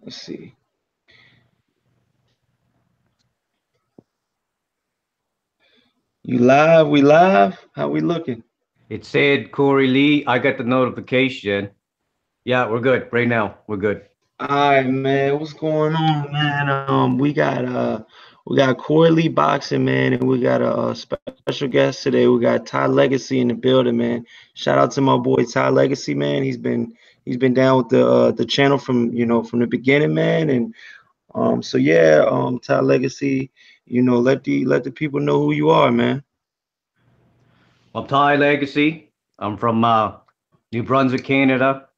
Let's see. You live? We live? How we looking? It said Corey Lee. I got the notification. Yeah, we're good. Right now, we're good. All right, man. What's going on, man? We got Corey Lee boxing, man, and we got a, special guest today. We got Ty Legacy in the building, man. Shout out to my boy Ty Legacy, man. He's been down with the channel from from the beginning, man. And so yeah, Ty Legacy, let the people know who you are, man. I'm Ty Legacy. I'm from New Brunswick, Canada.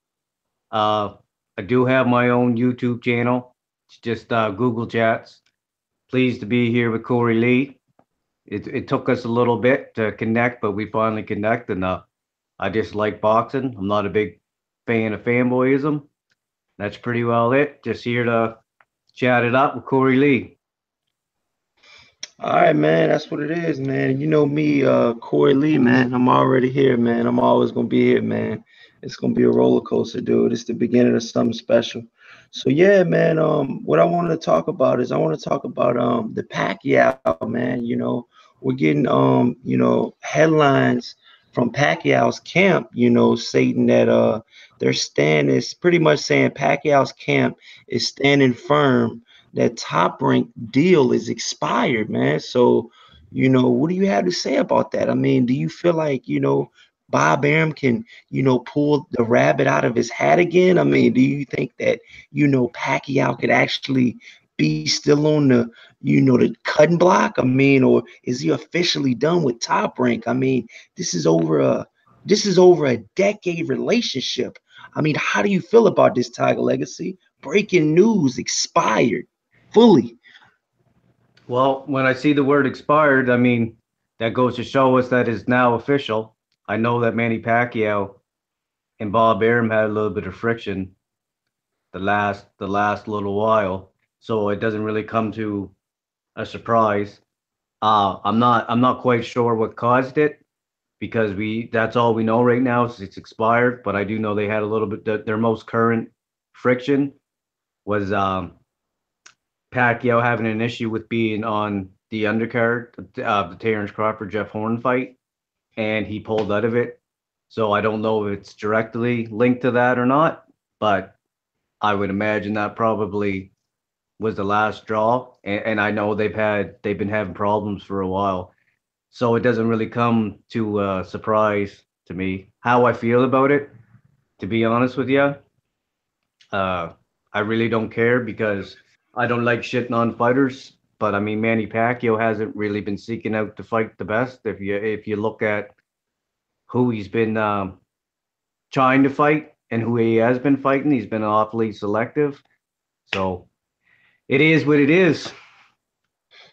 Uh, I do have my own YouTube channel. It's just Google Chats. Pleased to be here with Corey Lee. It took us a little bit to connect, but we finally connected. And I just like boxing. I'm not a big fan of fanboyism. That's pretty well it. Just here to chat it up with Corey Lee. All right, man. That's what it is, man. You know me, Corey Lee, man. I'm already here, man. I'm always gonna be here, man. It's gonna be a roller coaster, dude. It's the beginning of something special. So yeah, man. What I want to talk about is I want to talk about the Pacquiao, man. We're getting headlines from Pacquiao's camp. Stating that their stand is pretty much saying Pacquiao's camp is standing firm that Top Rank deal is expired, man. So, what do you have to say about that? I mean, do you feel like, Bob Arum can, pull the rabbit out of his hat again? I mean, do you think that, Pacquiao could actually be still on the cutting block? I mean, or is he officially done with Top Rank? I mean, this is over a this is over a decade relationship. I mean, how do you feel about this Tiger Legacy? Breaking news expired fully. Well, when I see the word expired, I mean, that goes to show us that it's now official. I know that Manny Pacquiao and Bob Arum had a little bit of friction the last little while, so it doesn't really come to a surprise. I'm not quite sure what caused it because we that's all we know right now is it's expired. But I do know they had a little bit their most current friction was Pacquiao having an issue with being on the undercard, the Terrence Crawford Jeff Horn fight, and he pulled out of it. So I don't know if it's directly linked to that or not, but I would imagine that probably was the last straw. And I know they've been having problems for a while, so it doesn't really come to a surprise to me how I feel about it. To be honest with you, uh, I really don't care because I don't like shitting on fighters. But I mean, Manny Pacquiao hasn't really been seeking out to fight the best. If you look at who he's been trying to fight and who he has been fighting, he's been awfully selective. So it is what it is.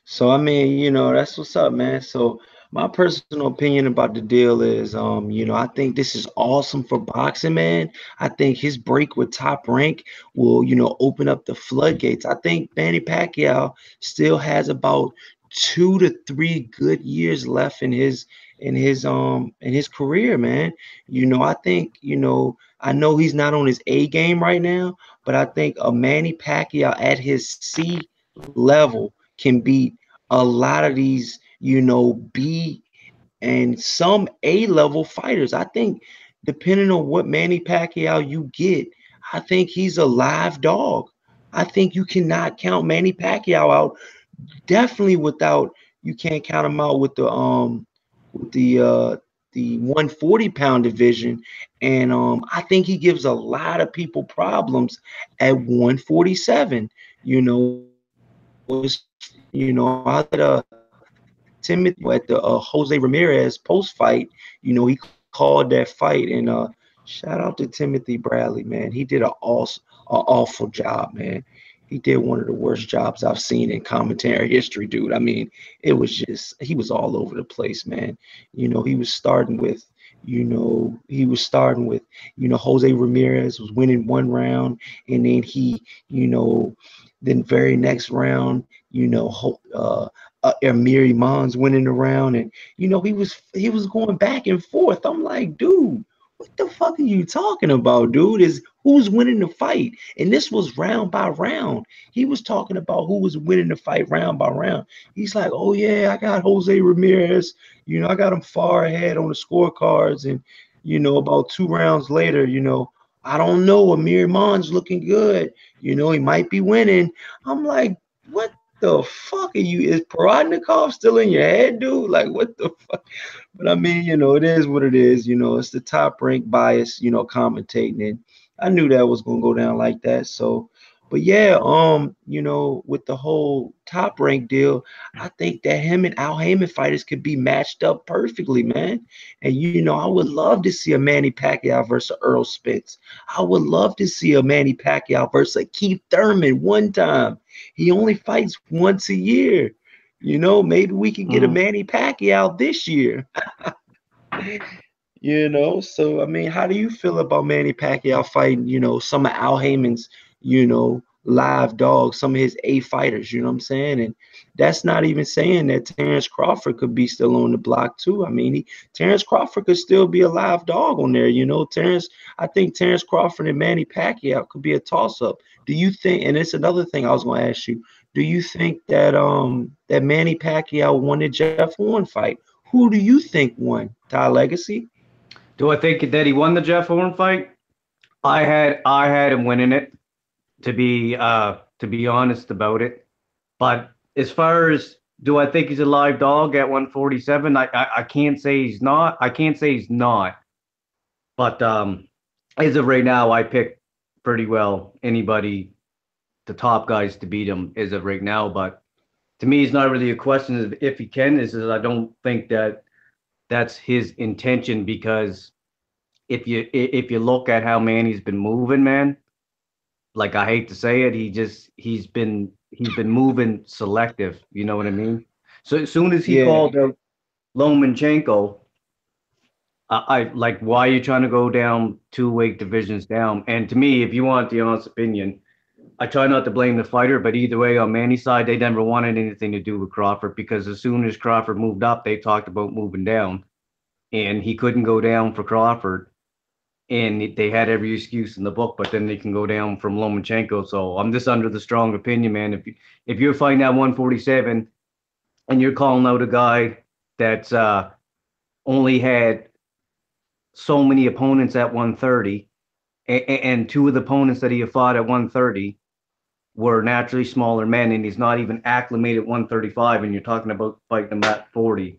So I mean, that's what's up, man. So my personal opinion about the deal is, I think this is awesome for boxing, man. I think his break with Top Rank will, open up the floodgates. I think Manny Pacquiao still has about 2 to 3 good years left in his career, man. I think, I know he's not on his A game right now, but I think a Manny Pacquiao at his C level can beat a lot of these, B and some A level fighters. I think depending on what Manny Pacquiao you get, I think he's a live dog. I think you cannot count Manny Pacquiao out. Definitely without you can't count him out with the 140-pound division. And I think he gives a lot of people problems at 147. I said Timothy at the Jose Ramirez post fight. He called that fight, and shout out to Timothy Bradley, man. He did a awful job, man. He did one of the worst jobs I've seen in commentary history, dude. I mean, it was just he was all over the place, man. He was starting with Jose Ramirez was winning one round, and then then very next round, Amir Iman's winning the round, and he was going back and forth. I'm like, dude, what the fuck are you talking about, dude? Is who's winning the fight? And this was round by round. He was talking about who was winning the fight round by round. He's like, oh yeah, I got Jose Ramirez. I got him far ahead on the scorecards. And about 2 rounds later, I don't know. Amir Khan's looking good. He might be winning. I'm like, what the fuck are you? Is Parodnikov still in your head, dude? Like, what the fuck? But I mean, it is what it is. It's the top rank bias, commentating. And I knew that was gonna go down like that. So, but yeah, with the whole top rank deal, I think that him and Al Heyman fighters could be matched up perfectly, man. And I would love to see a Manny Pacquiao versus Earl Spence. I would love to see a Manny Pacquiao versus a Keith Thurman one time. He only fights once a year. Maybe we could get a Mhm. Manny Pacquiao this year. So I mean, how do you feel about Manny Pacquiao fighting, some of Al Heyman's, live dogs, some of his A fighters, you know what I'm saying? And that's not even saying that Terrence Crawford could be still on the block too. I mean, Terrence Crawford could still be a live dog on there, I think Terrence Crawford and Manny Pacquiao could be a toss up. Do you think, and it's another thing I was gonna ask you, do you think that that Manny Pacquiao won the Jeff Horn fight? Who do you think won? Ty Legacy? Do I think that he won the Jeff Horn fight? I had him winning it, to be honest about it. But as far as, do I think he's a live dog at 147? I can't say he's not. I can't say he's not. But as of right now, I pick pretty well anybody, the top guys to beat him as of right now. But to me, it's not really a question of if he can. Is I don't think that that's his intention, because if you look at how Manny's been moving, man, like, I hate to say it, he's been moving selective. You know what I mean? So as soon as he Yeah, called out Lomachenko, I like, why are you trying to go down two weight divisions down? And to me, if you want the honest opinion, I try not to blame the fighter, but either way, on Manny's side, they never wanted anything to do with Crawford, because as soon as Crawford moved up, they talked about moving down, and he couldn't go down for Crawford, and they had every excuse in the book, but then they can go down from Lomachenko. So I'm just under the strong opinion, man. If you're fighting at 147 and you're calling out a guy that's only had so many opponents at 130, and two of the opponents that he fought at 130 were naturally smaller men, and he's not even acclimated at 135, and you're talking about fighting him at 40.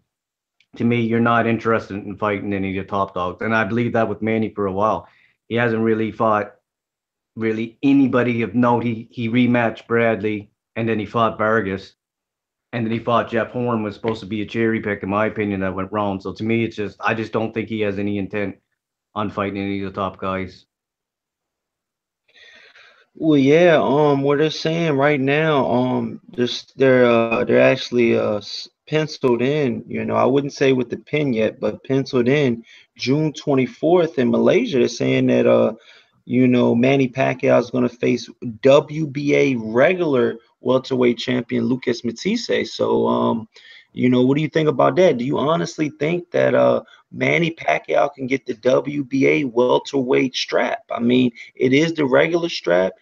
To me, you're not interested in fighting any of the top dogs. And I believe that with Manny for a while. He hasn't really fought really anybody of note. He rematched Bradley, and then he fought Vargas, and then he fought Jeff Horn. Was supposed to be a cherry pick, in my opinion, that went wrong. So to me, I just don't think he has any intent on fighting any of the top guys. well, yeah. What they're saying right now, they're actually penciled in. I wouldn't say with the pin yet, but penciled in June 24th in Malaysia. They're saying that Manny Pacquiao is going to face WBA regular welterweight champion Lucas Matisse. So, what do you think about that? Do you honestly think that Manny Pacquiao can get the WBA welterweight strap? I mean, it is the regular strap.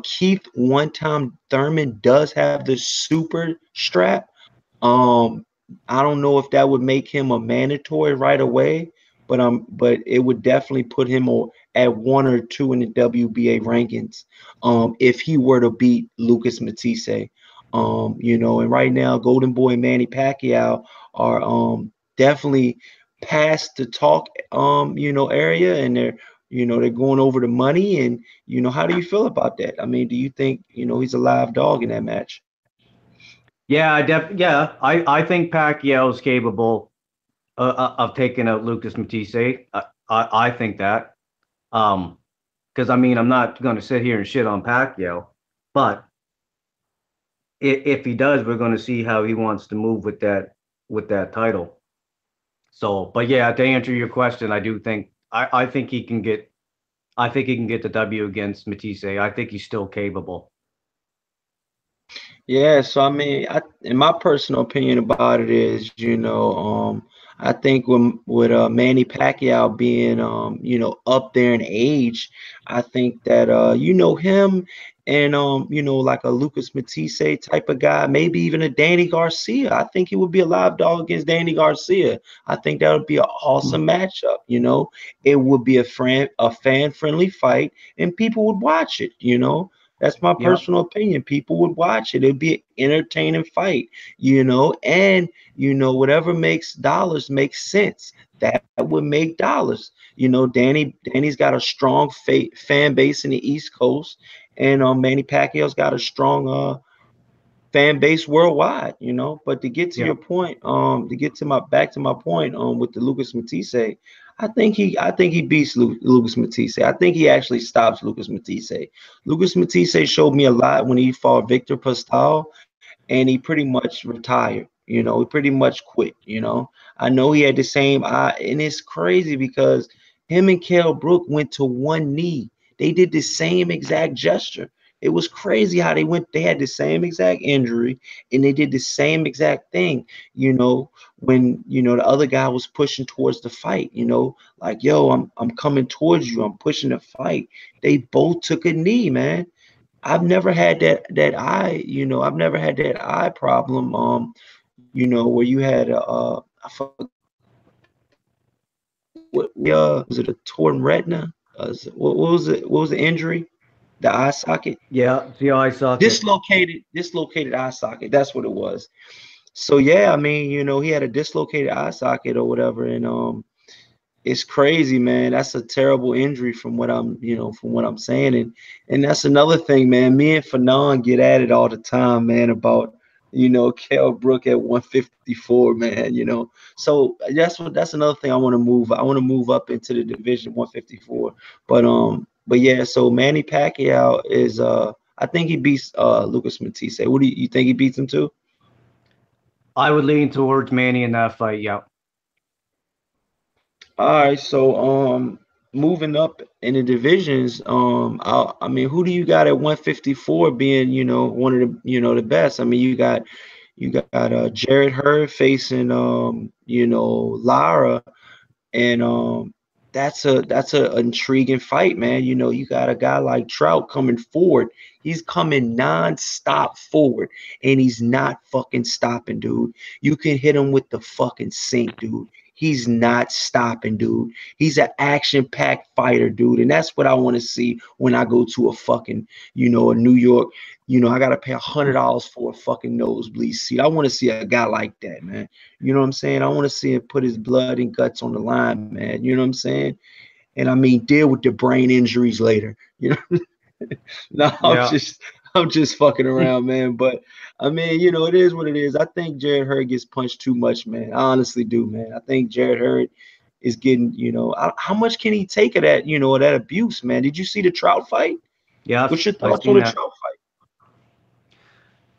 Keith one time Thurman does have the super strap. Um, I don't know if that would make him a mandatory right away, but it would definitely put him at one or two in the WBA rankings. If he were to beat Lucas Matisse. And right now Golden Boy and Manny Pacquiao are definitely past the talk area, and they're going over the money. And how do you feel about that? I mean, do you think he's a live dog in that match? Yeah, I think Pacquiao is capable of taking out Lucas Matisse. I think that. Um, because I mean, I'm not going to sit here and shit on Pacquiao, but if he does, we're going to see how he wants to move with that title. So, but yeah, to answer your question, I think he can get the W against Matisse. I think he's still capable. Yeah, so I mean, in my personal opinion about it is, I think with Manny Pacquiao being up there in age, I think that him and like a Lucas Matisse type of guy, maybe even a Danny Garcia. I think he would be a live dog against Danny Garcia. I think that would be an awesome matchup. It would be a fan friendly fight, and people would watch it. That's my Yeah, personal opinion. People would watch it. It'd be an entertaining fight. And whatever makes dollars makes sense. That would make dollars. Danny's got a strong fan base in the East Coast, and Manny Pacquiao's got a strong fan base worldwide. But to get to yeah, your point, to get to my back to my point, with the Lucas Matisse, I think he beats Lucas Matisse. I think he actually stops Lucas Matisse. Lucas Matisse showed me a lot when he fought Victor Pascal, and he pretty much retired. He pretty much quit. I know he had the same eye, and it's crazy because him and Kell Brook went to one knee. They did the same exact gesture. It was crazy how they went. They had the same exact injury, and they did the same exact thing. When the other guy was pushing towards the fight. Like, yo, I'm coming towards you. I'm pushing the fight. They both took a knee, man. I've never had that eye, I've never had that eye problem. Where you had I forgot what was it, a torn retina? What was it? What was the injury? The eye socket? yeah. The eye socket. Dislocated eye socket. That's what it was. So yeah, I mean, he had a dislocated eye socket or whatever, and it's crazy, man. That's a terrible injury from what I'm saying. And that's another thing, man. Me and Fanon get at it all the time, man, about Kell Brook at 154, man. So that's another thing I want to move. I want to move up into the division 154. But yeah, so Manny Pacquiao is I think he beats Lucas Matisse. What do you think he beats him too? I would lean towards Manny in that fight. Yeah. All right, so moving up in the divisions, I mean, who do you got at 154 being, one of the, the best? I mean, you got Jared Hurd facing Lara, and that's a intriguing fight, man. You got a guy like Trout coming forward. He's coming non-stop forward, and he's not fucking stopping, dude. You can hit him with the fucking sink, dude. He's not stopping, dude. He's an action-packed fighter, dude, and that's what I want to see when I go to a fucking, a New York. I gotta pay $100 for a fucking nosebleed seat. I want to see a guy like that, man. You know what I'm saying? I want to see him put his blood and guts on the line, man. You know what I'm saying? And I mean, deal with the brain injuries later. No, I'm Yeah. just I'm just fucking around, man. But I mean, it is what it is. I think Jared Hurd gets punched too much, man. I honestly do, man. I think Jared Hurd is getting, how much can he take of that, of that abuse, man? Did you see the Trout fight? Yes, What's your I thoughts on seen the that. Trout fight?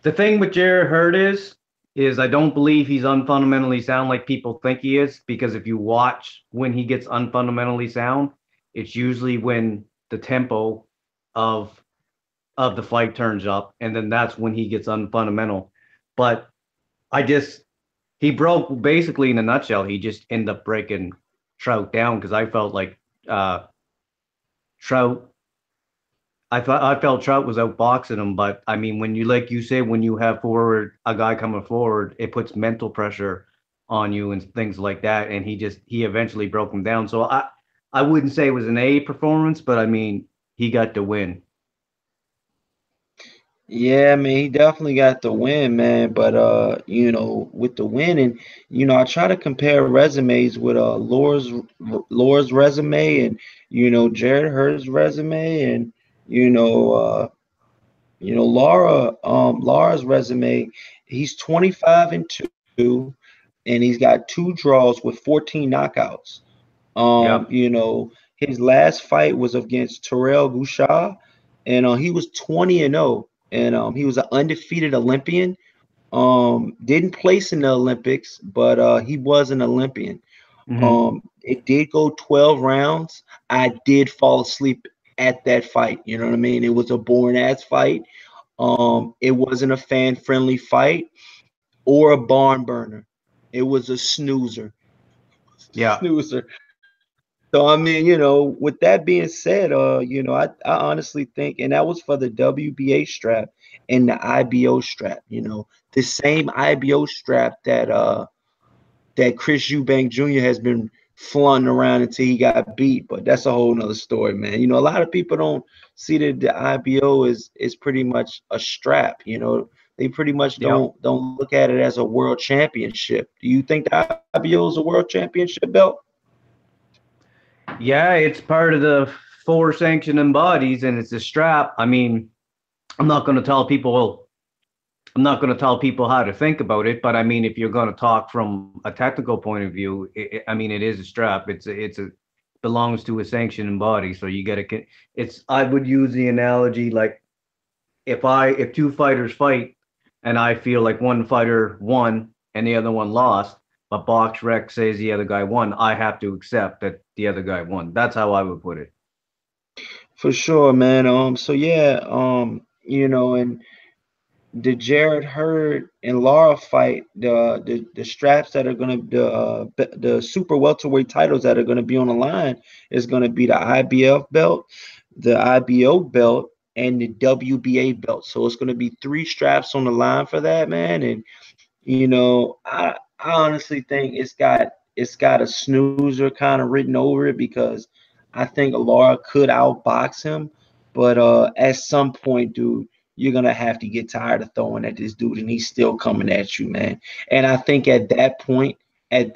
The thing with Jared Hurd is I don't believe he's unfundamentally sound like people think he is, because if you watch when he gets unfundamentally sound, it's usually when the tempo of the fight turns up, and then that's when he gets unfundamental. But I just he broke basically in a nutshell. He just ended up breaking Trout down because I felt like Trout. I felt Trout was outboxing him, but I mean, when you like you say, when you have forward a guy coming forward, it puts mental pressure on you and things like that. And he eventually broke him down. So I wouldn't say it was an A performance, but I mean, he got the win. Yeah, man, he definitely got the win, man. But with the win, and I try to compare resumes with Laura's resume, and Jared Hurd's resume, and you know uh Laura's resume. He's 25-2, and he's got two draws with 14 knockouts. Yeah. His last fight was against Terrell Bouchard, and he was 20-0, and he was an undefeated Olympian. Didn't place in the Olympics, but he was an Olympian. Hmm. It did go 12 rounds. I did fall asleep at that fight. You know what I mean? It was a boring ass fight. It wasn't a fan friendly fight or a barn burner. It was a snoozer. Yeah. snoozer. So I mean, with that being said, I honestly think, and that was for the WBA strap and the IBO strap. The same IBO strap that Chris Eubank Jr. has been flaunting around until he got beat. But that's a whole nother story, man. A lot of people don't see that the IBO is pretty much a strap. They pretty much Yeah. don't look at it as a world championship. Do you think the IBO is a world championship belt? Yeah, it's part of the four sanctioning bodies and it's a strap. I mean, I'm not going to tell people I'm not going to tell people how to think about it, but I mean, if you're going to talk from a technical point of view, I mean, it is a strap. It's a belongs to a sanctioning body, so you get to. It's I would use the analogy like if two fighters fight and I feel like one fighter won and the other one lost, but Box Rec says the other guy won, I have to accept that the other guy won. That's how I would put it. For sure, man. So yeah, and the Jared Hurd and Lara fight, the straps that are gonna the super welterweight titles that are gonna be on the line is gonna be the IBF belt, the IBO belt, and the WBA belt. So it's gonna be three straps on the line for that, man. And I honestly think it's got a snoozer kind of written over it because I think Laura could outbox him, but at some point, dude, you're gonna have to get tired of throwing at this dude, and he's still coming at you, man. And I think at that point in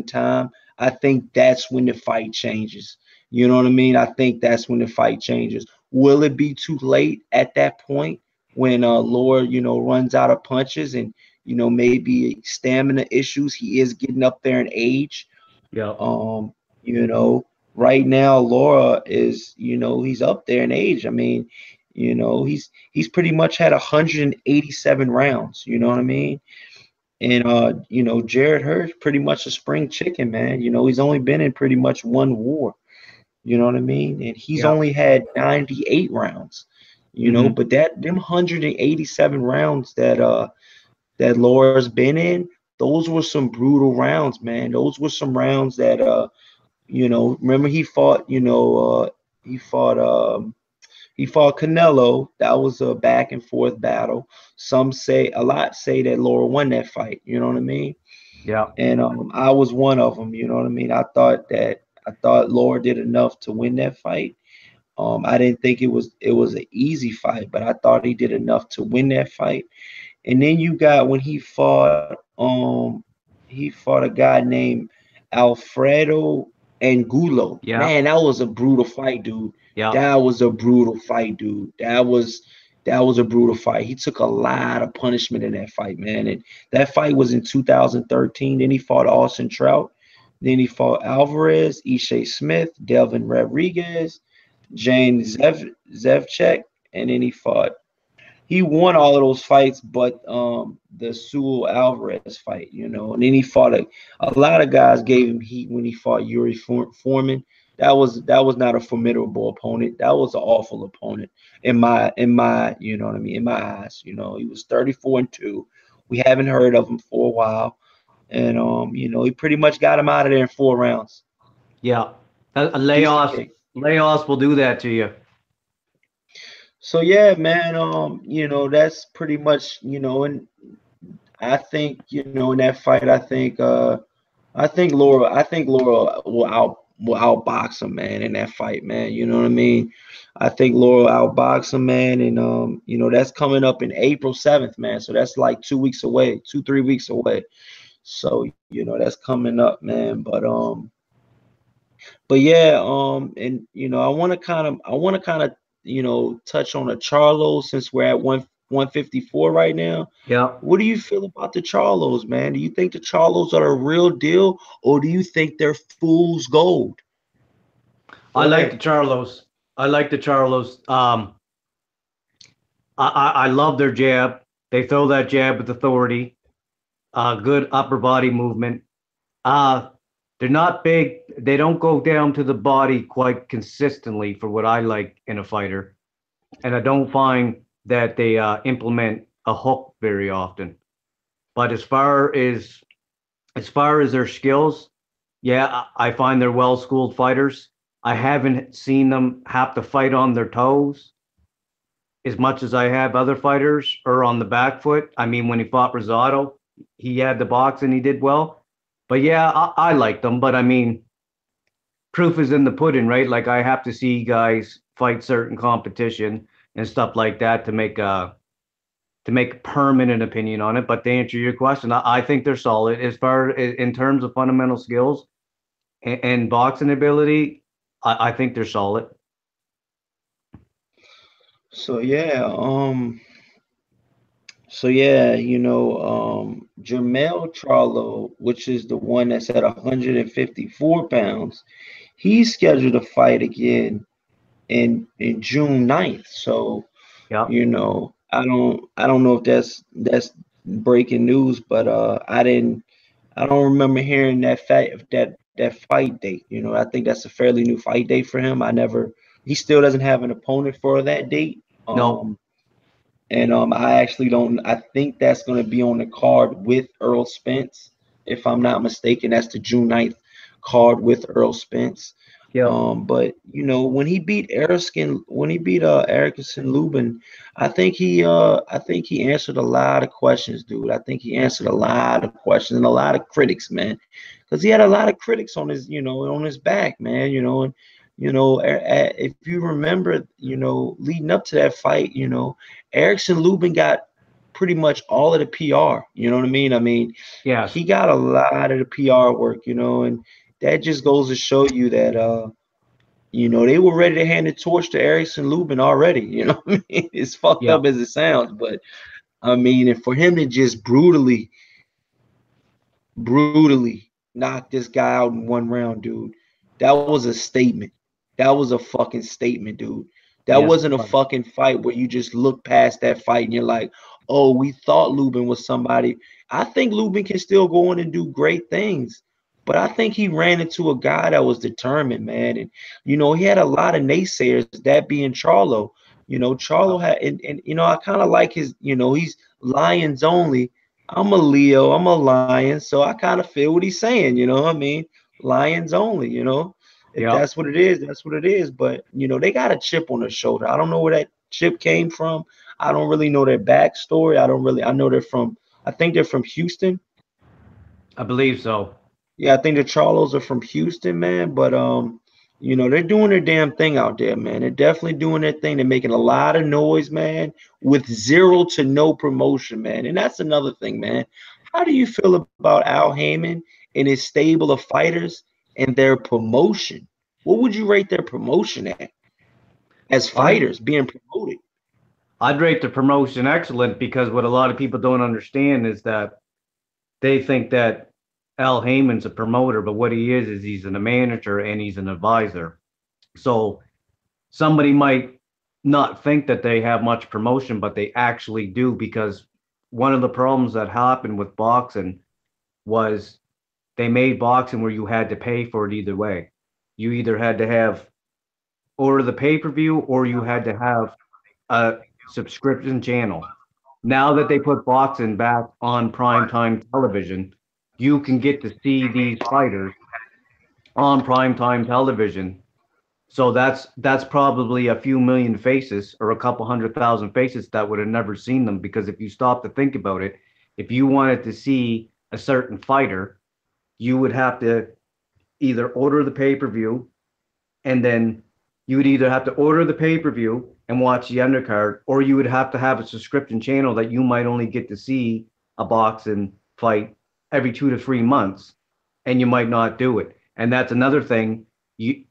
time, I think that's when the fight changes. You know what I mean? I think that's when the fight changes. Will it be too late at that point when Laura, runs out of punches and maybe stamina issues? He is getting up there in age. Yeah. Um, you know, right now Laura is, he's up there in age. I mean, he's pretty much had 187 rounds. You know what I mean? And Jared Hurt's pretty much a spring chicken, man. He's only been in pretty much one war. You know what I mean? And he's Yeah. only had 98 rounds. Hmm. But that them 187 rounds that Laura's been in, those were some brutal rounds, man. Those were some rounds that remember he fought he fought Canelo. That was a back and forth battle. A lot say that Laura won that fight, you know what I mean? Yeah. And I was one of them, you know what I mean? I thought Laura did enough to win that fight. I didn't think it was an easy fight, but I thought he did enough to win that fight. And then you got when he fought a guy named Alfredo Angulo. Yeah. Man, that was a brutal fight, dude. Yeah. That was a brutal fight, dude. That was a brutal fight. He took a lot of punishment in that fight, man. And that fight was in 2013. Then he fought Austin Trout. Then he fought Alvarez, Ishe Smith, Delvin Rodriguez, James Zevchek, and then he won all of those fights, but the Sewell Alvarez fight, and then he fought a lot of guys gave him heat when he fought Yuri Foreman. That was not a formidable opponent. That was an awful opponent in my you know what I mean, in my eyes. He was 34-2. We haven't heard of him for a while, and he pretty much got him out of there in 4 rounds. Yeah. A Decent layoffs kick. layoffs will do that to you. So yeah, man, that's pretty much, and I think, in that fight, I think Laura will outbox him, man, in that fight, man. You know what I mean? I think Laura will outbox him, man, and that's coming up in April 7th, man. So that's like 2 weeks away, 2, 3 weeks away. So, that's coming up, man. But yeah, and I want to kind of touch on the Charlos since we're at 154 right now. Yeah. What do you feel about the Charlos, man? Do you think the Charlos are a real deal, or do you think they're fool's gold? Go I like ahead. the Charlos. I like the Charlos. I love their jab. They throw that jab with authority. Good upper body movement. Uh, they're not big. They don't go down to the body quite consistently for what I like in a fighter. And I don't find that they implement a hook very often. But as far as their skills, Yeah, I find they're well-schooled fighters. I haven't seen them have to fight on their toes as much as I have other fighters or on the back foot. I mean, when he fought Rosado, he had the box and he did well. But yeah, I liked them. But I mean, proof is in the pudding, right? Like I have to see guys fight certain competition and stuff like that to make a permanent opinion on it. But to answer your question, I think they're solid as far in terms of fundamental skills and boxing ability. I think they're solid. So yeah, Jermell Charlo, which is the one that's at 154 pounds, he's scheduled to fight again in June 9th. So, Yeah, I don't know if that's breaking news, but I don't remember hearing that fight date. I think that's a fairly new fight date for him. He still doesn't have an opponent for that date. no, And I actually don't. I think that's going to be on the card with Earl Spence, if I'm not mistaken. That's the June 9th card with Earl Spence. yeah, But when he beat Erickson Lubin, I think he answered a lot of questions, dude. I think he answered a lot of questions and a lot of critics, man, because he had a lot of critics on his back, man. And if you remember, leading up to that fight, Erickson Lubin got pretty much all of the PR. You know what I mean? yes, He got a lot of the PR work, and that just goes to show you that they were ready to hand the torch to Erickson Lubin already. You know what I mean? It's fucked yeah, up as it sounds, but and for him to just brutally knock this guy out in one round, dude. That was a statement. That was a fucking statement, dude. That yes, wasn't a fucking fight where you just look past that fight and you're like, oh, we thought Lubin was somebody. I think Lubin can still go in and do great things. But I think he ran into a guy that was determined, man. And, he had a lot of naysayers, that being Charlo. Charlo had, and I kind of like he's Lions only. I'm a Leo, I'm a lion, so I kind of feel what he's saying, what I mean? Lions only, If yeah. that's what it is, that's what it is. But they got a chip on their shoulder. I don't know where that chip came from. I don't really know their backstory. I know I think they're from Houston. I believe so. Yeah, I think the Charlos are from Houston, man. But they're doing their damn thing out there, man. They're definitely doing their thing. They're making a lot of noise, man, with zero to no promotion, man. And that's another thing, man. How do you feel about Al Heyman and his stable of fighters and their promotion? What would you rate their promotion at as I fighters being promoted? I'd rate the promotion excellent because what a lot of people don't understand is that they think that Al Heyman's a promoter, but what he is he's a manager and he's an advisor. So somebody might not think that they have much promotion, but they actually do because one of the problems that happened with boxing was they made boxing where you had to pay for it either way. You either had to have order the pay-per-view or you had to have a subscription channel. Now that they put boxing back on primetime television, you can get to see these fighters on primetime television. So that's probably a few million faces or a couple 100,000 faces that would have never seen them because if you stop to think about it, if you wanted to see a certain fighter, you would have to either order the pay-per-view and then you would either have to order the pay-per-view and watch the undercard, or you would have to have a subscription channel that you might only get to see a boxing fight every 2 to 3 months, and you might not do it. And that's another thing. You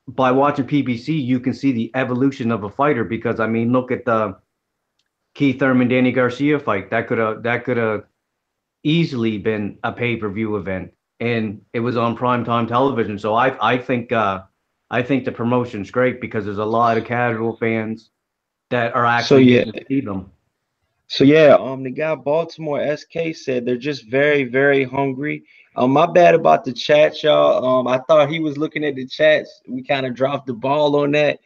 by watching PBC, you can see the evolution of a fighter because I mean, look at the Keith Thurman Danny Garcia fight. That could have easily been a pay-per-view event, and it was on primetime television. So I think the promotion's great because there's a lot of casual fans that are So actually yeah, getting to see them. the guy Baltimore SK said they're just very, very hungry. My bad about the chat, y'all. I thought he was looking at the chats. We kind of dropped the ball on that.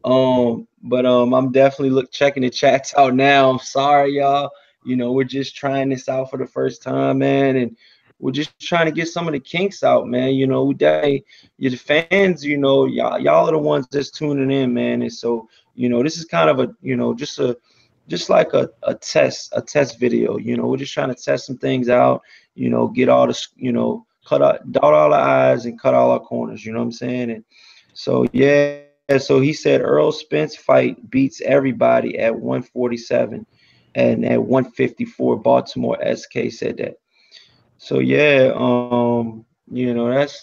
But I'm definitely checking the chats out now. I'm sorry, y'all. We're just trying this out for the first time, man, and we're just trying to get some of the kinks out, man. We definitely, your fans, y'all are the ones that's tuning in, man. And so, this is kind of a, just like a test video. We're just trying to test some things out, get all the, cut out, dot all the I's and cut all our corners, you know what I'm saying? And so, yeah, so he said Earl Spence fight beats everybody at 147 and at 154. Baltimore SK said that. So yeah,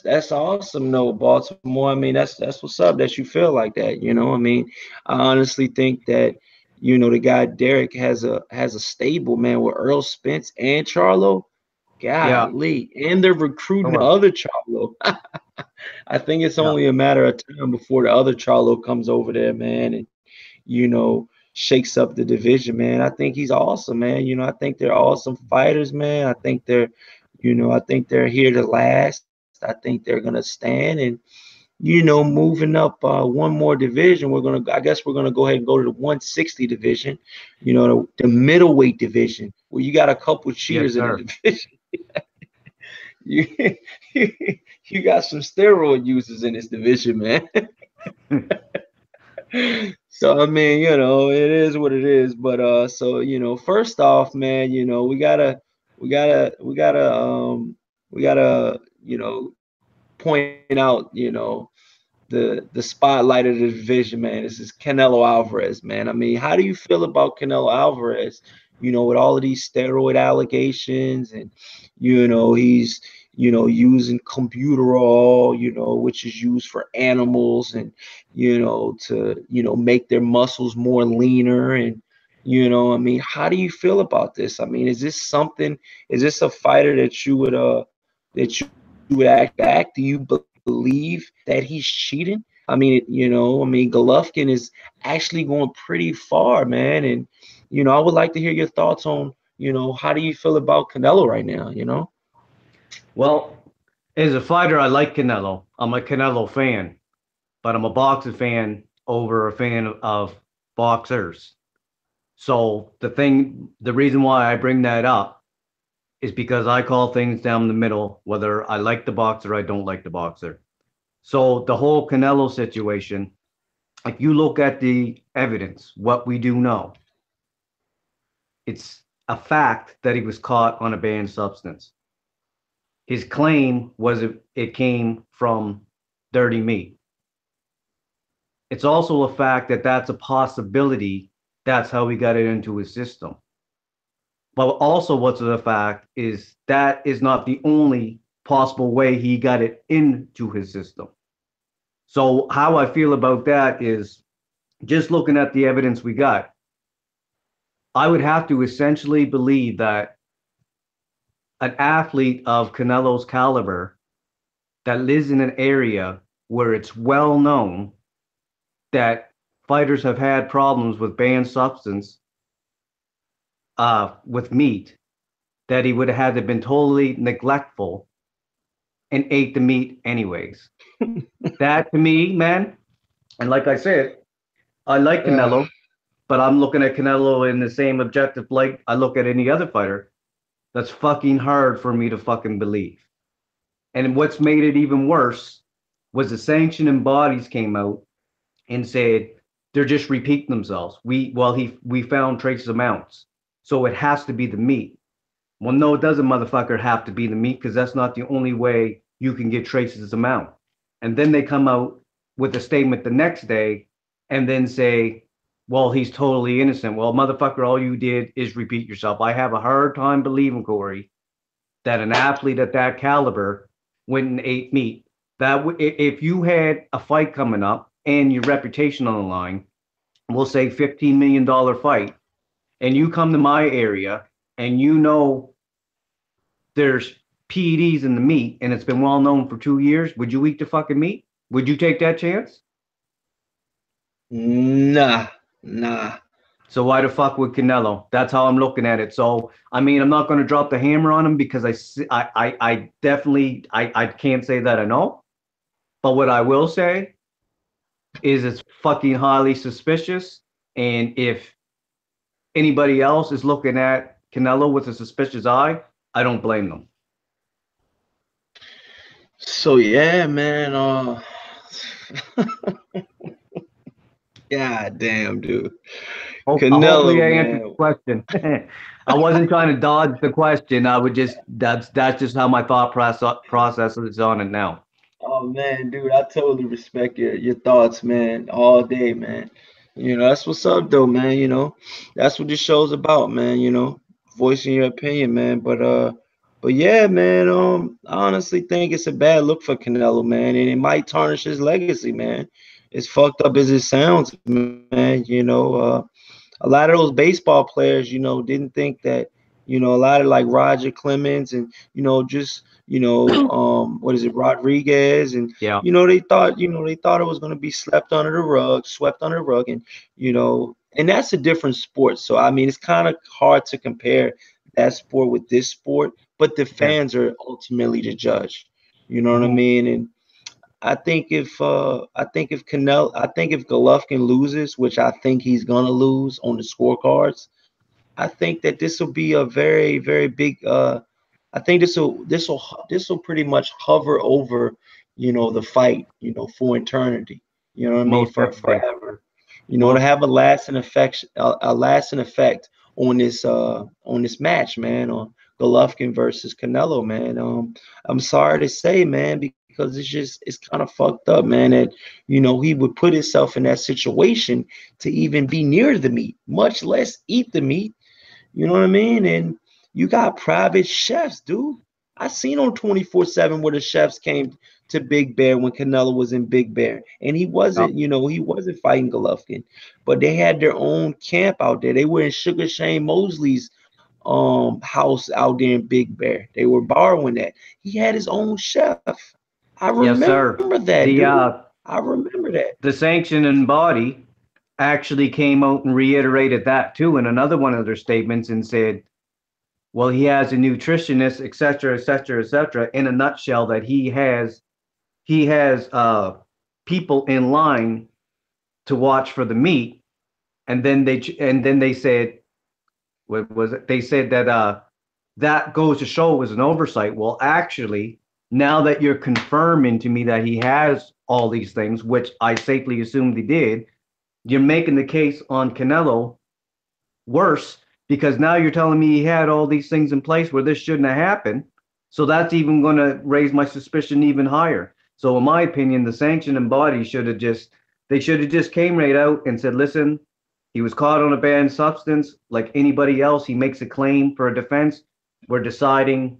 that's awesome. No, Baltimore. I mean, that's what's up. That you feel like that. I mean, I honestly think that the guy Derek has a stable, man, with Earl Spence and Charlo. Yeah, Golly, and they're recruiting the well, other Charlo. I think it's yeah, only a matter of time before the other Charlo comes over there, man, and shakes up the division, man. I think he's awesome, man. I think they're awesome fighters, man. I think they're here to last. I think they're gonna stand and moving up one more division. I guess we're gonna go ahead and go to the 160 division, the middleweight division where you got a couple yes, cheaters in the sir. division. You you got some steroid users in this division, man. So I mean, it is what it is. But so first off, man, we gotta point out, the spotlight of the division, man. This is Canelo Alvarez, man. I mean, how do you feel about Canelo Alvarez? With all of these steroid allegations, and he's using computerol, which is used for animals, and to make their muscles more leaner, and I mean, how do you feel about this? I mean, is this a fighter that you would actually back? Do you believe that he's cheating? Golovkin is actually going pretty far, man. And I would like to hear your thoughts on, how do you feel about Canelo right now? Well, as a fighter, I like Canelo. I'm a Canelo fan, but I'm a boxer fan over a fan of boxers. So the reason why I bring that up is because I call things down the middle, whether I like the boxer or I don't like the boxer. So the whole Canelo situation, if you look at the evidence, what we do know, it's a fact that he was caught on a banned substance. His claim was it came from dirty meat. It's also a fact that that's a possibility. That's how he got it into his system. But also, what's the fact is that is not the only possible way he got it into his system. So, how I feel about that is just looking at the evidence we got, I would have to essentially believe that an athlete of Canelo's caliber that lives in an area where it's well known that fighters have had problems with banned substance with meat, that he would have had to been totally neglectful and ate the meat anyways. That to me, man, and like I said, I like Uh, Canelo, but I'm looking at Canelo in the same objective light I look at any other fighter. That's fucking hard for me to fucking believe. And what's made it even worse was the sanctioning bodies came out and said they're just repeating themselves. We found traces amounts, so it has to be the meat. Well, no, it doesn't, motherfucker, have to be the meat because that's not the only way you can get traces amount. And then they come out with a statement the next day and then say, well, he's totally innocent. Well, motherfucker, all you did is repeat yourself. I have a hard time believing, Corey, that an athlete at that caliber went and ate meat. If you had a fight coming up and your reputation on the line, we'll say $15 million fight, and you come to my area and you know there's PEDs in the meat and it's been well known for 2 years, would you eat the fucking meat? Would you take that chance? nah, nah. So why the fuck would Canelo? That's how I'm looking at it. So I mean, I'm not going to drop the hammer on him because I definitely I can't say that I know. But what I will say is it's fucking highly suspicious. And if anybody else is looking at Canelo with a suspicious eye, I don't blame them. So yeah, man. God damn, dude. Hopefully Canelo, I answered man. the question. I wasn't trying to dodge the question. I would just that's just how my thought process is on it now. Oh man, dude, I totally respect your thoughts, man, all day, man. That's what's up though, man. That's what this show's about, man, voicing your opinion, man. But yeah, man, I honestly think it's a bad look for Canelo, man, and it might tarnish his legacy, man. As fucked up as it sounds, man, a lot of those baseball players, didn't think that, a lot of like Roger Clemens and, just, what is it, Rodriguez, and, Yeah. they thought it was going to be swept under the rug, and that's a different sport. So I mean, it's kind of hard to compare that sport with this sport, but the Yeah. fans are ultimately the judge. You know what I Hmm. mean? And I think if Golovkin loses, which I think he's gonna lose on the scorecards, I think that this will be a very, very big. I think this will pretty much hover over, the fight, for eternity. You know what I mean? Most For definitely. forever. To Most have a lasting effect on this match, man. On Golovkin versus Canelo, man. I'm sorry to say, man, because it's kind of fucked up, man. That he would put himself in that situation to even be near the meat, much less eat the meat. You know what I mean? And you got private chefs, dude. I seen on 24/7 where the chefs came to Big Bear when Canelo was in Big Bear. And uh, he wasn't fighting Golovkin. But they had their own camp out there. They were in Sugar Shane Mosley's house out there in Big Bear. They were borrowing that. He had his own chef. I yes, remember sir. that, dude. The I remember that. the sanctioning body actually came out and reiterated that too in another one of their statements and said, well, he has a nutritionist, et cetera, et cetera, et cetera, in a nutshell, that he has people in line to watch for the meat. And then they said, what was it? They said that that goes to show it was an oversight. Well, actually, now that you're confirming to me that he has all these things, which I safely assumed he did, you're making the case on Canelo worse, because now you're telling me he had all these things in place where this shouldn't have happened. So that's even going to raise my suspicion even higher. So in my opinion, the sanctioning body should have just came right out and said, listen, he was caught on a banned substance like anybody else. He makes a claim for a defense. We're deciding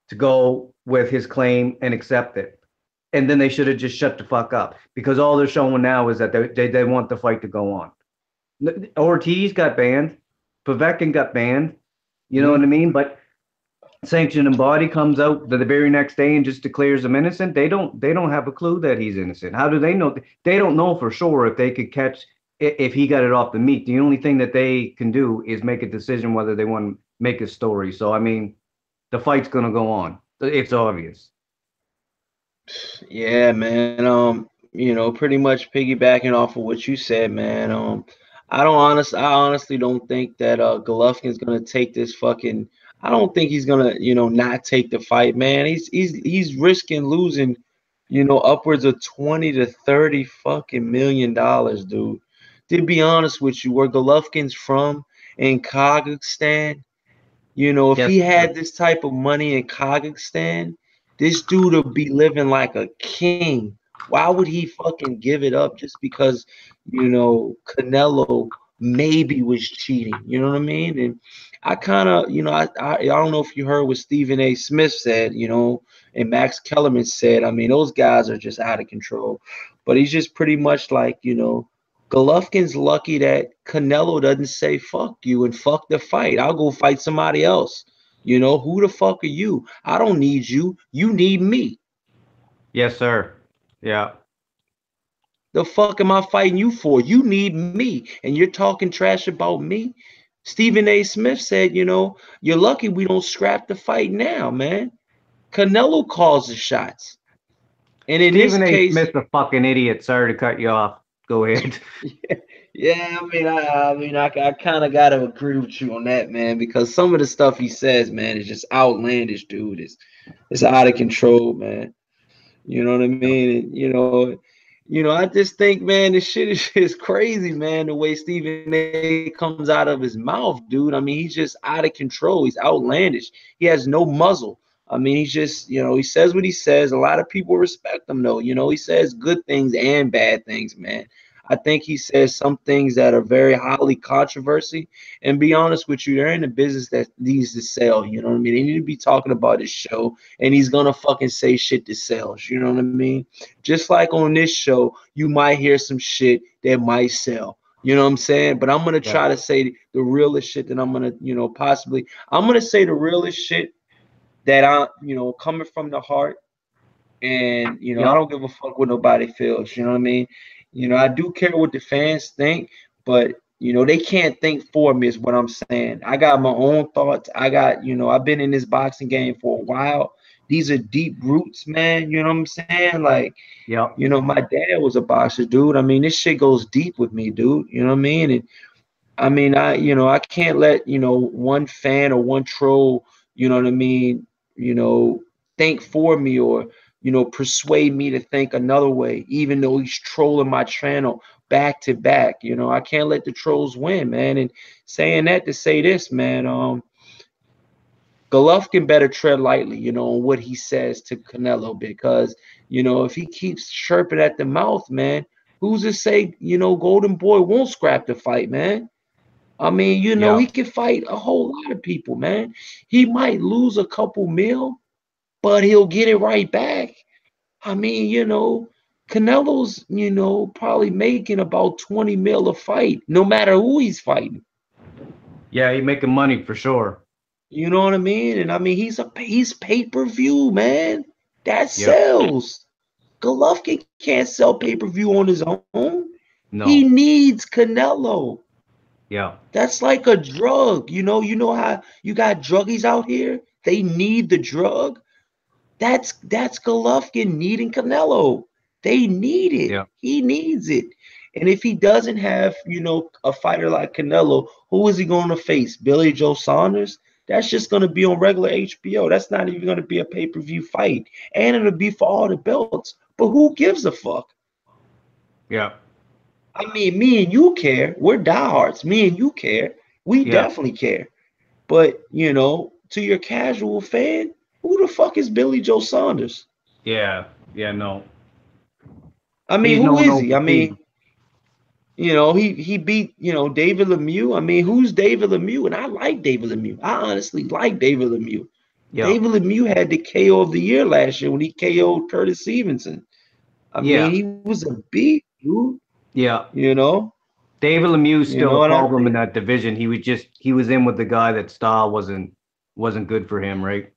to go with his claim and accept it. And then they should have just shut the fuck up, because all they're showing now is that they want the fight to go on. Ortiz got banned. Povetkin got banned. You know what I Mhm. mean? But sanctioning body comes out the very next day and just declares him innocent. They don't have a clue that he's innocent. How do they know? They don't know for sure if they could catch, if he got it off the meat. The only thing that they can do is make a decision whether they want to make a story. So I mean, the fight's gonna go on. It's obvious. Yeah, man. Pretty much piggybacking off of what you said, man. I honestly don't think that Golovkin's gonna take this fucking. I don't think he's gonna, not take the fight, man. He's risking losing, upwards of 20 to 30 fucking $1 million, dude. To be honest with you, where Golovkin's from in Kazakhstan, if Yes, he sir. had this type of money in Kazakhstan, this dude would be living like a king. Why would he fucking give it up just because, Canelo maybe was cheating? You know what I mean? And I kind of, I don't know if you heard what Stephen A. Smith said, and Max Kellerman said. I mean, those guys are just out of control. But he's just pretty much like, Golovkin's lucky that Canelo doesn't say fuck you and fuck the fight. I'll go fight somebody else. Who the fuck are you? I don't need you. You need me. Yes, sir. Yeah. The fuck am I fighting you for? You need me. And you're talking trash about me? Stephen A. Smith said, you're lucky we don't scrap the fight now, man. Canelo calls the shots. And in this Stephen A. case, Smith's a fucking idiot. Sorry to cut you off. Go ahead. yeah, I kind of got to agree with you on that, man, because some of the stuff he says, man, is just outlandish, dude. It's out of control, man. You know what I Yep. mean? And, I just think, man, this shit is just crazy, man. The way Stephen A. comes out of his mouth, dude. I mean, he's just out of control. He's outlandish. He has no muzzle. I mean, he's just, he says what he says. A lot of people respect him, though. He says good things and bad things, man. I think he says some things that are very highly controversy. And be honest with you, they're in a business that needs to sell. You know what I mean? They need to be talking about his show, and he's gonna fucking say shit that sells. You know what I mean? Just like on this show, you might hear some shit that might sell. You know what I'm saying? But I'm gonna Yeah. try to say the realest shit that I'm gonna, possibly. I'm gonna say the realest shit that coming from the heart, and I Yep. don't give a fuck what nobody feels. You know what I mean? I do care what the fans think, but they can't think for me is what I'm saying. I got my own thoughts. I got, I've been in this boxing game for a while. These are deep roots, man. You know what I'm saying? Like, Yep. my dad was a boxer, dude. I mean, this shit goes deep with me, dude. You know what I mean? And I mean, I can't let, one fan or one troll, you know what I mean, think for me, or, persuade me to think another way, even though he's trolling my channel back to back. I can't let the trolls win, man. And saying that to say this, man, Golovkin better tread lightly, on what he says to Canelo, because, if he keeps chirping at the mouth, man, who's to say, Golden Boy won't scrap the fight, man? I mean, he Yep. can fight a whole lot of people, man. He might lose a couple mil, but he'll get it right back. I mean, Canelo's, probably making about 20 mil a fight, no matter who he's fighting. Yeah, he making money for sure. You know what I mean? And I mean, he's pay-per-view, man. That Yep. sells. Golovkin can't sell pay-per-view on his own. He No. needs Canelo. Yeah. That's like a drug. You know how you got druggies out here? They need the drug. That's Golovkin needing Canelo. They need it. Yeah. He needs it. And if he doesn't have, a fighter like Canelo, who is he going to face? Billy Joe Saunders? That's just going to be on regular HBO. That's not even going to be a pay-per-view fight. And it'll be for all the belts. But who gives a fuck? Yeah. I mean, me and you care. We're diehards. Me and you care. We Yeah. definitely care. But, to your casual fan, who the fuck is Billy Joe Saunders? Yeah. Yeah. No. I mean, He's who no is no he? I mean, fatigue. he beat, David Lemieux. I mean, who's David Lemieux? And I like David Lemieux. I honestly like David Lemieux. Yeah. David Lemieux had the KO of the year last year when he KO'd Curtis Stevenson. I mean, Yeah. he was a beast, dude. Yeah. You know, David Lemieux's still a and I problem in think that division. He was in with the guy that style wasn't good for him, right?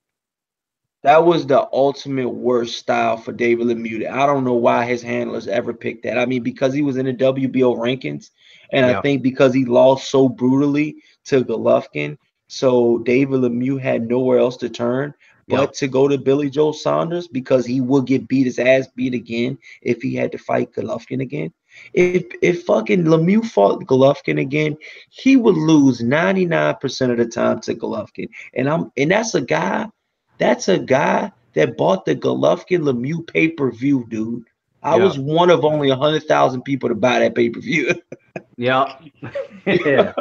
that was the ultimate worst style for David Lemieux. I don't know why his handlers ever picked that. I mean, because he was in the WBO rankings, and I Yeah. think because he lost so brutally to Golovkin, so David Lemieux had nowhere else to turn Yeah. but to go to Billy Joe Saunders, because he would get beat his ass beat again if he had to fight Golovkin again. If fucking Lemieux fought Golovkin again, he would lose 99% of the time to Golovkin. And that's a guy that bought the Golovkin Lemieux pay-per-view, dude. I was Yeah. one of only 100,000 people to buy that pay-per-view. Yeah. Yeah.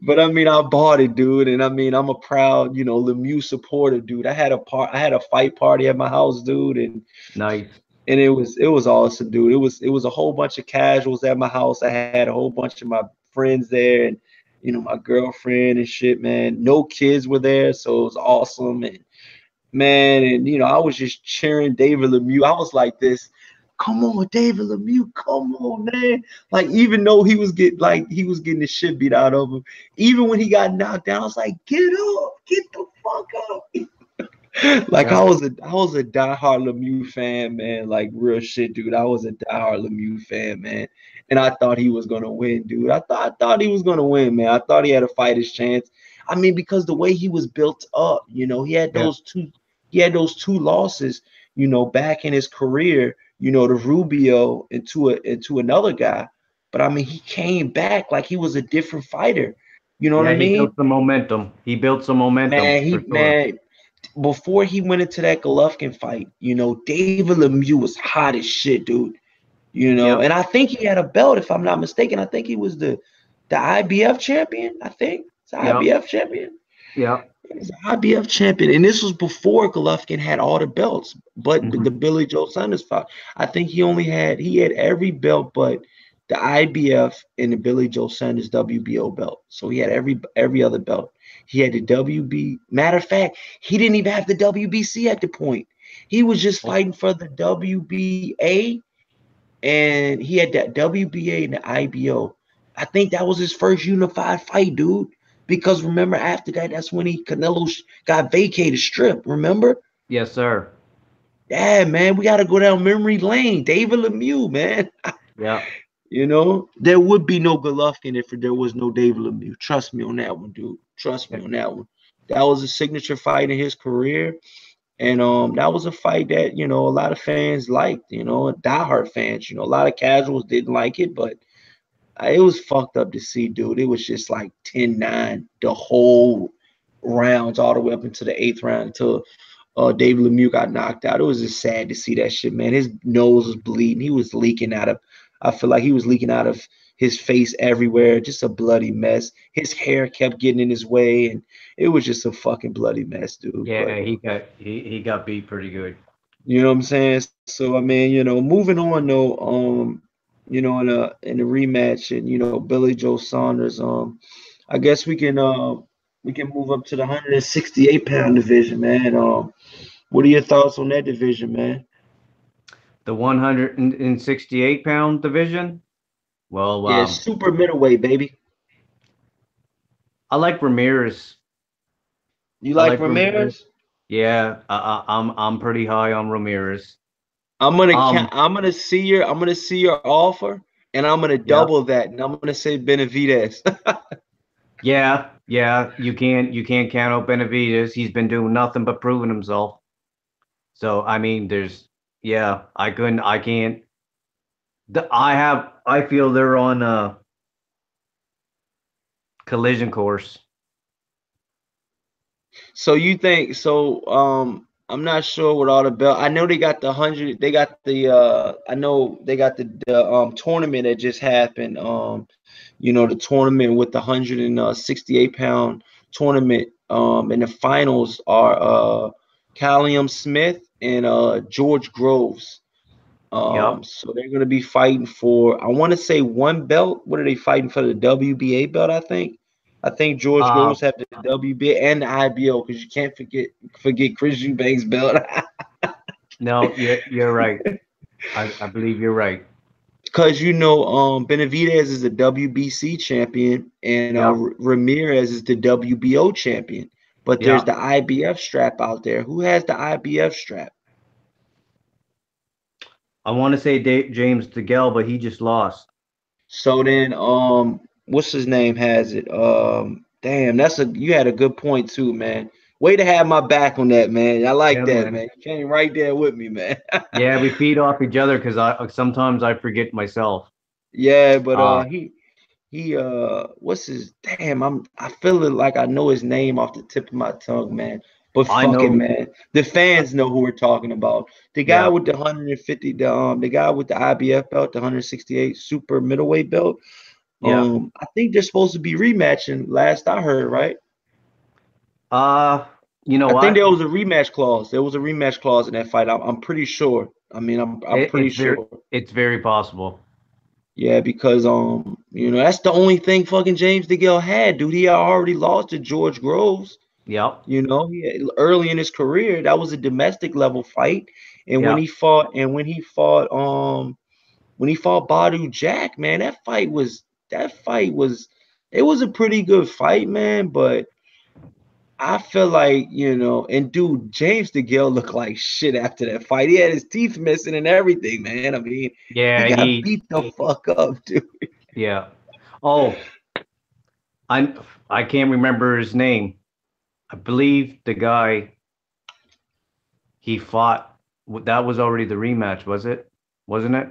But I mean, I bought it, dude, and I mean, I'm a proud, Lemieux supporter, dude. I had a fight party at my house, dude, Nice. and it was awesome, dude. It was a whole bunch of casuals at my house. I had a whole bunch of my friends there, and my girlfriend and shit, man. No kids were there, so it was awesome. And man, and I was just cheering David Lemieux. I was like this, come on, David Lemieux, come on, man. Like, even though he was getting the shit beat out of him, even when he got knocked down, I was like, get up, get the fuck up. Like, Yeah. I was a diehard Lemieux fan, man. Like, real shit, dude. I was a diehard Lemieux fan, man. And I thought he was gonna win, dude. I thought he was gonna win, man. I thought he had a fighter's chance. I mean, because the way he was built up, he had Yeah. those two losses, back in his career, to Rubio and to another guy. But I mean, he came back like he was a different fighter. You know what I Yeah. He mean? built some momentum. He built some momentum Man, he for sure. man, before he went into that Golovkin fight, David Lemieux was hot as shit, dude. And Yep. I think he had a belt, if I'm not mistaken. I think he was the IBF champion. I think it's the Yep. IBF champion. Yep. He's an IBF champion, and this was before Golovkin had all the belts, but the Hmm. Billy Joe Saunders fight. I think he had every belt, but the IBF and the Billy Joe Saunders WBO belt. So he had every other belt. He had the WB. Matter of fact, he didn't even have the WBC at the point. He was just Oh, fighting for the WBA, and he had that WBA and the IBO. I think that was his first unified fight, dude. Because remember, after that, that's when Canelo got vacated, strip. Remember? yes, sir. Yeah, man, we got to go down memory lane. David Lemieux, man. Yeah. There would be no Golovkin if there was no David Lemieux. Trust me on that one, dude. Trust me Yeah. on that one. That was a signature fight in his career. And that was a fight that, a lot of fans liked, diehard fans, a lot of casuals didn't like it, but it was fucked up to see, dude. It was just like 10-9 the whole rounds, all the way up into the eighth round until David Lemieux got knocked out. It was just sad to see that shit, man. His nose was bleeding. He was leaking out of, I feel like he was leaking out of his face everywhere. Just a bloody mess. His hair kept getting in his way, and it was just a fucking bloody mess, dude. But Yeah, he got beat pretty good. you know what I'm saying? So I mean, moving on though, in the rematch and Billy Joe Saunders, I guess we can move up to the 168-pound division, man. What are your thoughts on that division, man? The 168-pound division. Well, Yeah, super middleweight, baby. I like Ramirez. You I like like Ramirez. Ramirez? Yeah, I'm pretty high on Ramirez. Um, I'm gonna see your offer, and I'm gonna yeah, double that, and I'm gonna say Benavidez. yeah. You can't count out Benavides. He's been doing nothing but proving himself. So I mean, yeah, I can't. I feel they're on a collision course. So you think so? I'm not sure what all the belt. I know they got the 100. They got the. I know they got the tournament that just happened. The tournament with the 168-pound tournament. And the finals are Callum Smith and George Groves. Yep, So they're gonna be fighting for. I want to say one belt. What are they fighting for? The WBA belt, I think. I think George uh, Groves have the WBA and the IBO because you can't forget Chris Eubanks' belt. no, you're right. I believe you're right. Because Benavidez is the WBC champion and Yep, Ramirez is the WBO champion. But there's yep. the IBF strap out there. Who has the IBF strap? I want to say James DeGale, but he just lost. So then, what's his name has it? Damn, you had a good point too, man. Way to have my back on that, man. I like Yeah, that, man. man. You came right there with me, man. Yeah, we feed off each other because I sometimes I forget myself. Yeah, but Uh, he what's his damn, I feel it like I know his name off the tip of my tongue, man. But I fuck it, know. man. The fans know who we're talking about. The guy Yeah, with the 150, the guy with the IBF belt, the 168 super middleweight belt. yeah. I think they're supposed to be rematching. Last I heard, right? Uh, you know I think what? there was a rematch clause. There was a rematch clause in that fight. I'm pretty sure. I mean, I'm It, pretty it's very sure. it's very possible. Yeah, because that's the only thing fucking James DeGale had, dude. He already lost to George Groves. Yep, Early in his career, that was a domestic level fight. And when yep. he fought, Badu Jack, man, that fight was it was a pretty good fight, man. But I feel like, and dude, James DeGale looked like shit after that fight. He had his teeth missing and everything, man. I mean, he Yeah, got beat the fuck up, dude. yeah. Oh, I I can't remember his name. I believe the guy he fought that was already the rematch, was it? Wasn't it?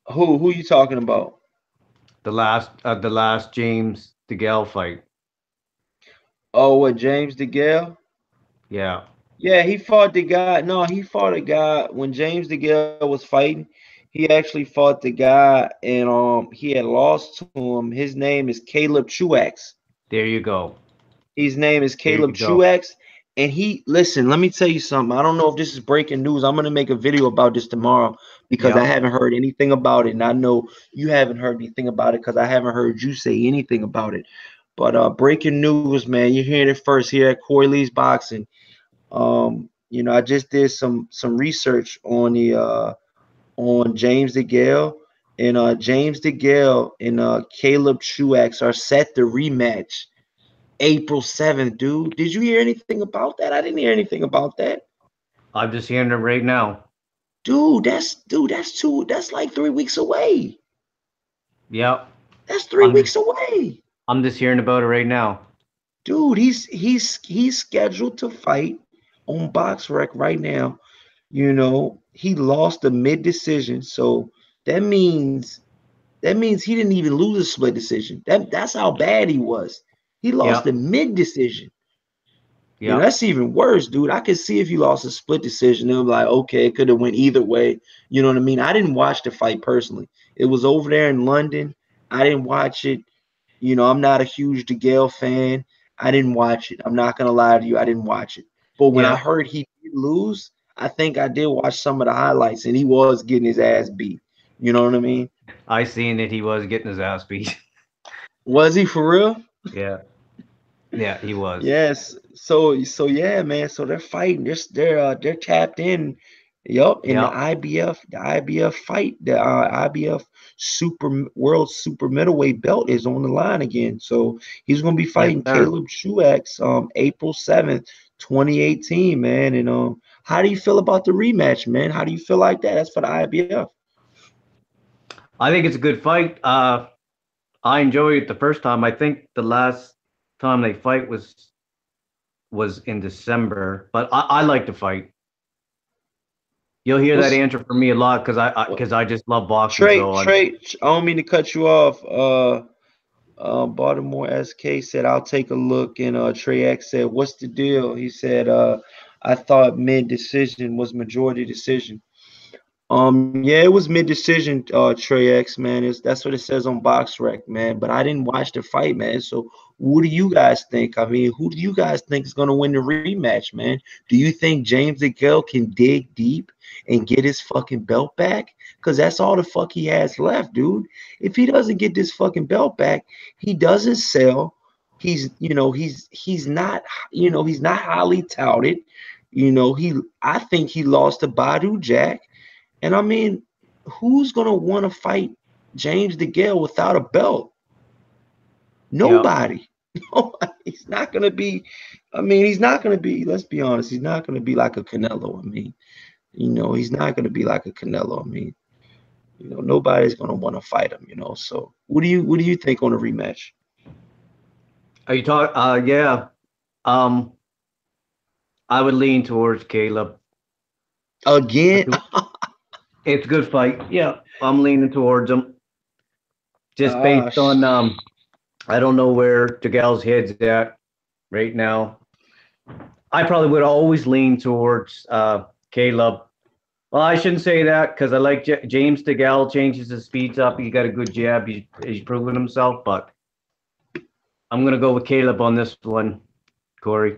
Who you talking about? The last James DeGale fight. Oh, what, James DeGale? Yeah, Yeah, he fought the guy. No, he fought a guy when James DeGale was fighting. He actually fought the guy, and he had lost to him. His name is Caleb Truax. there you go. His name is There Caleb you go. Truax. And he, listen, let me tell you something. I don't know if this is breaking news. I'm going to make a video about this tomorrow because I Yeah, haven't heard anything about it. And I know you haven't heard anything about it because I haven't heard you say anything about it. But breaking news, man, you're hearing it first here at Corey Lee's Boxing. I just did some research on James DeGale. And James DeGale and Caleb Truax are set to rematch April 7th, dude. Did you hear anything about that? I didn't hear anything about that. I'm just hearing it right now. Dude, that's like 3 weeks away. Yeah, That's three I'm just weeks away. I'm just hearing about it right now. Dude, he's scheduled to fight on BoxRec right now. He lost a mid decision. So that means that means he didn't even lose a split decision. That's how bad he was. He lost Yeah, a mid decision. yeah, That's even worse, dude. I could see if you lost a split decision, it was like, okay, it could have went either way. You know what I mean? I didn't watch the fight personally. It was over there in London. I didn't watch it. I'm not a huge DeGale fan. I didn't watch it. I'm not gonna lie to you. I didn't watch it. But when I yeah. heard he did lose, I think I did watch some of the highlights, and he was getting his ass beat. You know what I mean? I seen that he was getting his ass beat. Was he for real? Yeah, yeah, he was. Yes. So yeah, man. So they're fighting. They're tapped in. Yup. And the Yeah, IBF, the IBF fight, the IBF super world super middleweight belt is on the line again. So he's gonna be yes, fighting sir. Caleb Truax April 7th, 2018, man. And how do you feel about the rematch, man? How do you feel like that? That's for the IBF. I think it's a good fight. I enjoyed it the first time. I think the last time they fight was in December, but I like to fight. You'll hear that What's answer from me a lot because I what because I just love boxing. Trey, So Trey, I don't mean to cut you off. Baltimore SK said, I'll take a look. And Trey X said, what's the deal? He said, I thought mid decision was majority decision. Yeah, it was mid decision, Trey X, man. That's what it says on BoxRec, man. But I didn't watch the fight, man. So what do you guys think? I mean, who do you guys think is gonna win the rematch, man? Do you think James DeGale can dig deep and get his fucking belt back? Because that's all the fuck he has left, dude. If he doesn't get this fucking belt back, he doesn't sell. He's not, he's not highly touted. I think he lost to Badu Jack. And I mean, who's gonna want to fight James DeGale without a belt? yeah, Nobody. Nobody. He's not gonna be. I mean, he's not gonna be. Let's be honest. He's not gonna be like a Canelo. I mean, he's not gonna be like a Canelo. I mean, nobody's gonna want to fight him. So what do you think on a rematch? are you talking? Yeah. Um, I would lean towards Caleb. Again? It's a good fight. Yeah, I'm leaning towards him just Ah, based on I don't know where DeGale's head's at right now. I probably would always lean towards Caleb. Well, I shouldn't say that because I like James DeGale changes his speeds up. He got a good jab. He's proven himself, but I'm gonna go with Caleb on this one, Corey.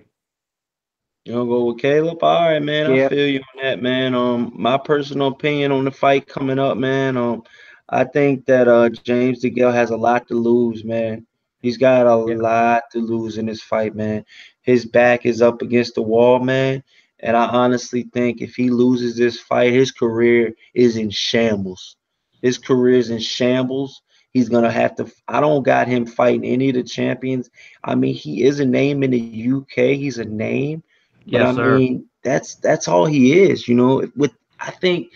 you gonna go with Caleb? All right, man. I Yeah, feel you on that, man. My personal opinion on the fight coming up, man. I think that James DeGale has a lot to lose, man. He's got a yeah, lot to lose in this fight, man. His back is up against the wall, man. And I honestly think if he loses this fight, his career is in shambles. His career is in shambles. He's gonna have to. I don't got him fighting any of the champions. I mean, he is a name in the UK. He's a name, but I yes, sir. mean, that's all he is. I think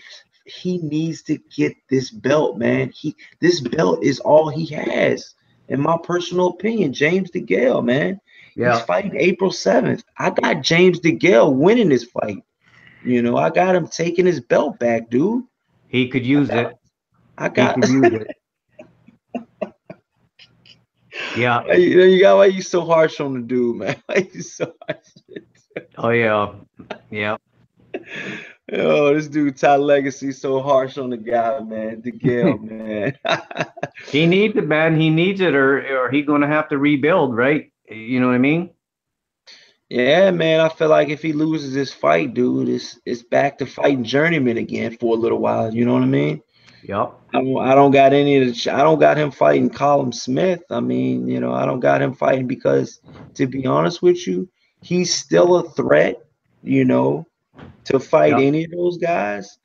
he needs to get this belt, man. This belt is all he has. In my personal opinion, James DeGale, man. He's Yeah, fighting April 7th. I got James DeGale winning this fight. I got him taking his belt back, dude. he could I use got it. I He got could use it. Yeah, why you so harsh on the dude, man? Why you so harsh? Oh yeah, yeah. Yo, this dude Ty Legacy so harsh on the guy, man. DeGale, man. He needs it, man. He needs it, or he gonna have to rebuild, right? You know what I mean? Yeah, man. I feel like if he loses this fight, dude, it's back to fighting journeyman again for a little while. You know what I mean? Yep. I don't got any of the. I don't got him fighting Colin Smith. I mean, I don't got him fighting because, to be honest with you, he's still a threat. You know, to fight Yep. any of those guys,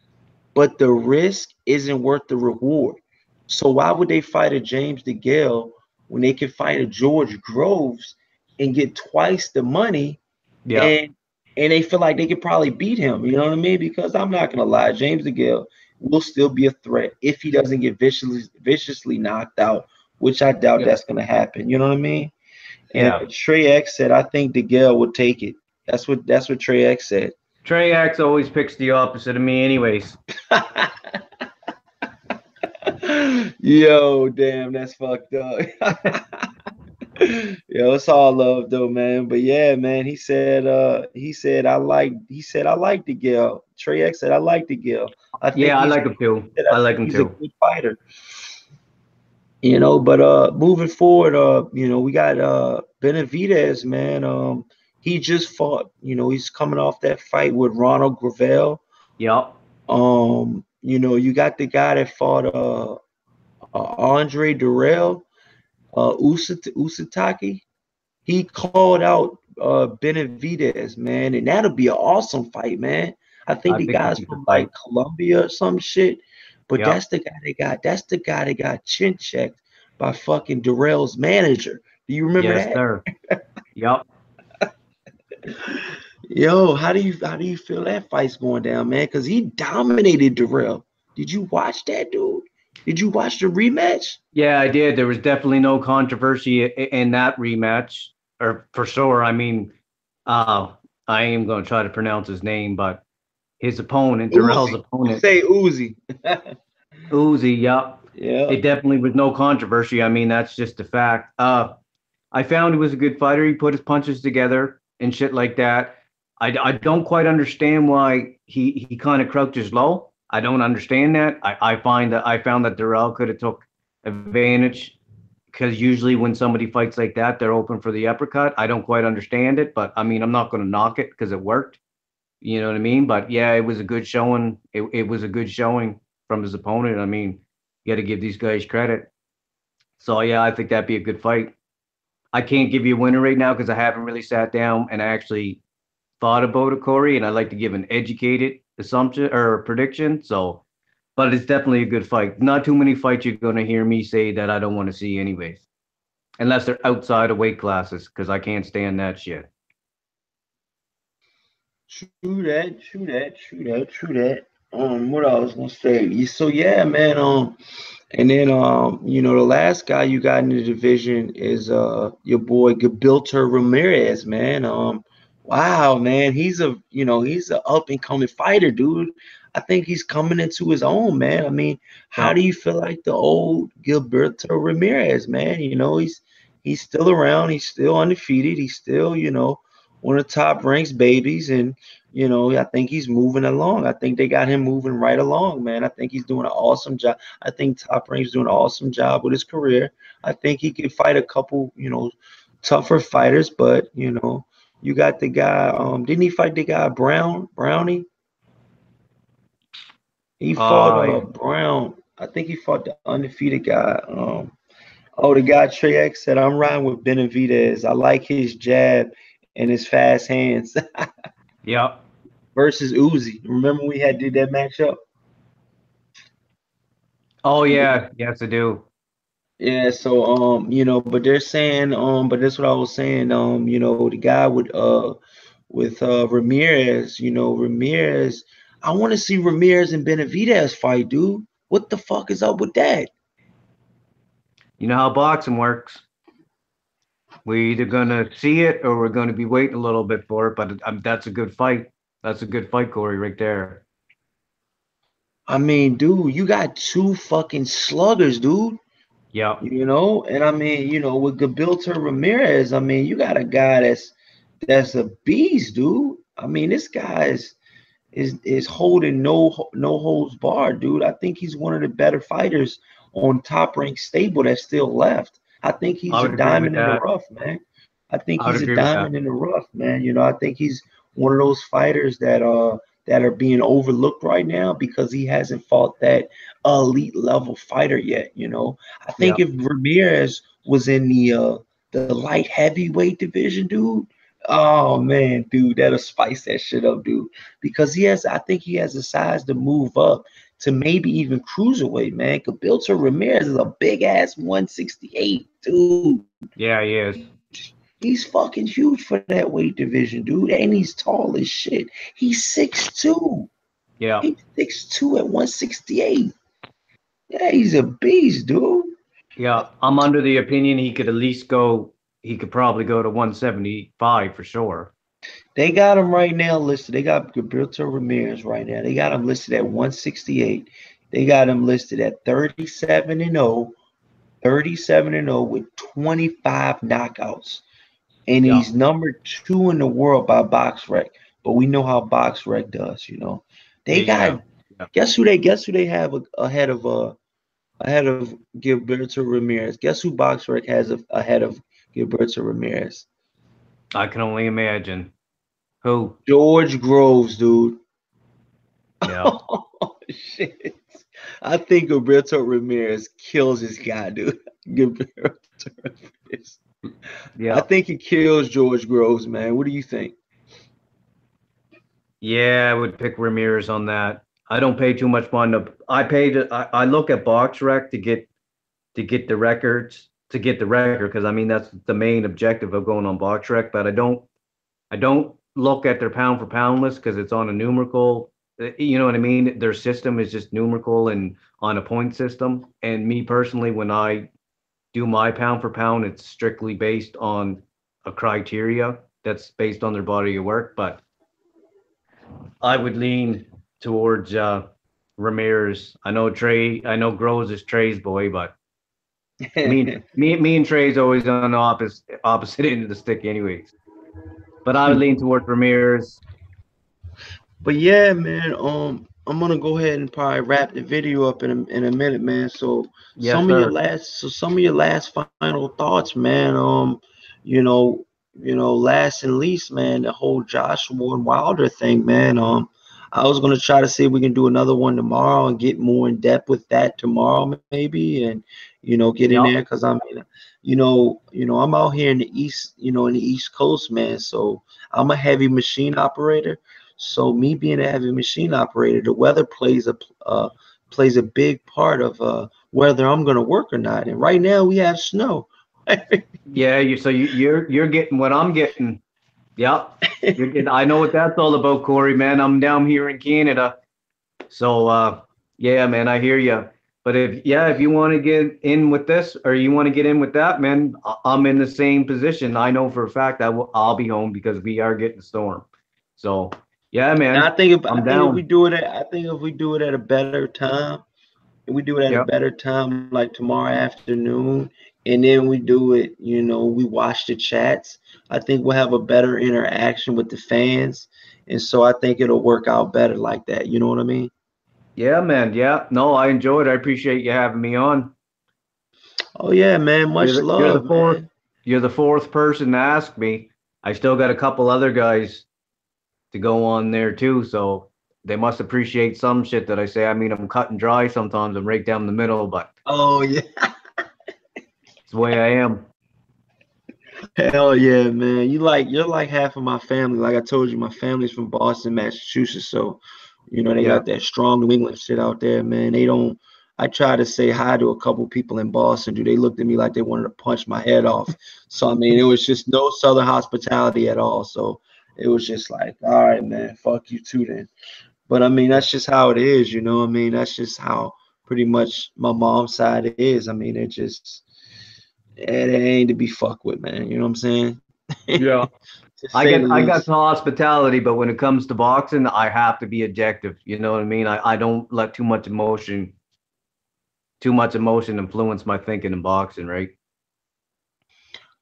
but the risk isn't worth the reward. So why would they fight a James DeGale when they can fight a George Groves and get twice the money, Yep. and they feel like they could probably beat him? You know what I mean? Because I'm not gonna lie, James DeGale will still be a threat if he doesn't get viciously knocked out, which I doubt Yep. that's gonna happen. You know what I mean? And Yeah. Trey X said, I think DeGale would take it. That's what Trey X said. Trey Axe always picks the opposite of me, anyways. Yo, damn, that's fucked up. Yo, it's all love though, man. But yeah, man, he said I like the Gil. Trey X said I like the Gil. I think Yeah, I he's like him too. I I like think him he's a too. good fighter. But moving forward, we got Benavidez, man. He just fought, he's coming off that fight with Ronald Gravel. Yep. You got the guy that fought Andre Durrell, Usatake. He called out Benavidez, man, and that'll be an awesome fight, man. I think I the think it'd guy's be a good from like fight. Colombia or some shit, but Yep. that's the guy that got chin checked by fucking Durrell's manager. Do you remember Yes, that? sir. Yep. Yo, how do you feel that fight's going down, man? Because he dominated Durrell. Did you watch that, dude? Did you watch the rematch? Yeah, I did. There was definitely no controversy in that rematch, or for sure. I mean, uh, I am going to try to pronounce his name, but his opponent, Darrell's Uzi. opponent, Say Uzi. Uzi. Yep. Yeah. It definitely was no controversy. I mean, that's just a fact. I found he was a good fighter. He put his punches together and shit like that. I don't quite understand why he kind of crouches low. I don't understand that. I found that Darrell could have took advantage because usually when somebody fights like that, they're open for the uppercut. I don't quite understand it, but I mean, I'm not going to knock it because it worked. You know what I mean? But yeah, it was a good showing. It was a good showing from his opponent. I mean, you got to give these guys credit. So yeah, I think that'd be a good fight. I can't give you a winner right now because I haven't really sat down and actually thought about it, Corey. And I like to give an educated assumption or prediction. So, but it's definitely a good fight. Not too many fights you're going to hear me say that I don't want to see, anyways, unless they're outside of weight classes because I can't stand that shit. True that, true that, true that, true that. What I was gonna say. So yeah, man. And then the last guy you got in the division is your boy Gabilter Ramirez, man. Wow, man, he's a up and coming fighter, dude. I think he's coming into his own, man. I mean, how Yep. do you feel like the old Gilberto Ramirez, man? He's still around, he's still undefeated, he's still, one of the top ranks babies, and I think he's moving along. I think they got him moving right along, man. I think he's doing an awesome job. I think Top Rank's doing an awesome job with his career. I think he could fight a couple, tougher fighters, but you got the guy. Didn't he fight the guy Brownie? He fought Uh, Brown. I think he fought the undefeated guy. The guy Trey X said, "I'm riding with Benavidez. I like his jab and his fast hands." yep. Versus Uzi. Remember we had did that matchup? Oh yeah. Yes, I do. Yeah, so but they're saying but that's what I was saying. The guy with Ramirez, Ramirez, I want to see Ramirez and Benavidez fight, dude. What the fuck is up with that? You know how boxing works. We're either gonna see it or we're gonna be waiting a little bit for it. But that's a good fight. That's a good fight, Corey, right there. I mean, dude, you got two fucking sluggers, dude. Yep. And I mean, with Gabilta Ramirez, I mean, you got a guy that's a beast, dude. I mean, this guy is holding no holds barred, dude. I think he's one of the better fighters on Top Rank stable that's still left. I think I he's a would agree with diamond in the that. rough, man. I think I would he's a agree with that. diamond in the rough, man. I think he's one of those fighters that are being overlooked right now because he hasn't fought that elite level fighter yet. I Yeah. think if Ramirez was in the light heavyweight division, dude, oh man, dude, that'll spice that shit up, dude. Because I think he has the size to move up to maybe even cruiserweight, man. Cabilto Ramirez is a big ass 168, dude. Yeah, he is. He's fucking huge for that weight division, dude. And he's tall as shit. He's 6'2". Yeah. He's 6'2" at 168. Yeah, he's a beast, dude. Yeah. I'm under the opinion he could at least go, he could probably go to 175 for sure. They got him right now listed. They got Gilberto Ramirez right now. They got him listed at 168. They got him listed at 37-0, 37-0 with 25 knockouts. And Yeah. he's number 2 in the world by BoxRec. But we know how BoxRec does. They Yeah. got Yeah. guess who they have ahead of Gilberto Ramirez. Guess who BoxRec has ahead of Gilberto Ramirez? I can only imagine. Who? George Groves, dude. Yeah. Oh shit. I think Gilberto Ramirez kills this guy, dude. Gilberto Ramirez. I Yeah. think he kills George Groves, man. What do you think? Yeah, I would pick Ramirez on that. I don't pay too much mind. I look at box rec to get the records to get the record because I mean that's the main objective of going on box rec. But I don't look at their pound for pound list because it's on a numerical. You know what I mean? Their system is just numerical and on a point system. And me personally, when I do my pound for pound, it's strictly based on a criteria that's based on their body of work. But I would lean towards Ramirez. I know Trey. I know Groves is Trey's boy, but me and Trey's always on the opposite end of the stick, anyways. But I would lean towards Ramirez. But yeah, man, I'm gonna go ahead and probably wrap the video up in a minute, man. So Yes, sir. some of your last final thoughts, man. You know, last and least, man, the whole Joshua and Wilder thing, man. I was gonna try to see if we can do another one tomorrow and get more in depth with that tomorrow, maybe, and get in there Yep. because I mean, I'm out here in the east, in the East Coast, man. So I'm a heavy machine operator. So me being a heavy machine operator, the weather plays a big part of whether I'm gonna work or not. And right now we have snow. Yeah. You're getting what I'm getting. Yep. You're getting. I know what that's all about, Corey. Man, I'm down here in Canada. So yeah, man, I hear you. But if you want to get in with this or you want to get in with that, man, I'm in the same position. I know for a fact I'll be home because we are getting a storm. So yeah, And man, I I'm think if we down. do it at I think if we do it at a better time, if we do it at a Yep. better time like tomorrow afternoon, and then we do it, we watch the chats. I think we'll have a better interaction with the fans, and so I think it'll work out better like that. You know what I mean? Yeah, man. Yeah. No, I enjoyed it. I appreciate you having me on. Oh yeah, man. You're Much the you're the love, fourth man. you're the fourth person to ask me. I still got a couple other guys to go on there too. So they must appreciate some shit that I say. I mean, I'm cut and dry sometimes. I'm right down the middle, but Oh yeah. it's the way I am. Hell yeah, man. You're like half of my family. Like I told you, my family's from Boston, Massachusetts. So, they Yeah. got that strong New England shit out there, man. They don't I try to say hi to a couple people in Boston, dude. They looked at me like they wanted to punch my head off. So I mean, it was just no southern hospitality at all. So it was just like, all right, man, fuck you too then. But I mean, Yeah. that's just how it is, I mean, that's just how pretty much my mom's side is. I mean, it ain't to be fucked with, man. You know what I'm saying? Yeah. To I say the get I got least. to hospitality, but when it comes to boxing, I have to be objective. You know what I mean? I don't let too much emotion influence my thinking in boxing, right?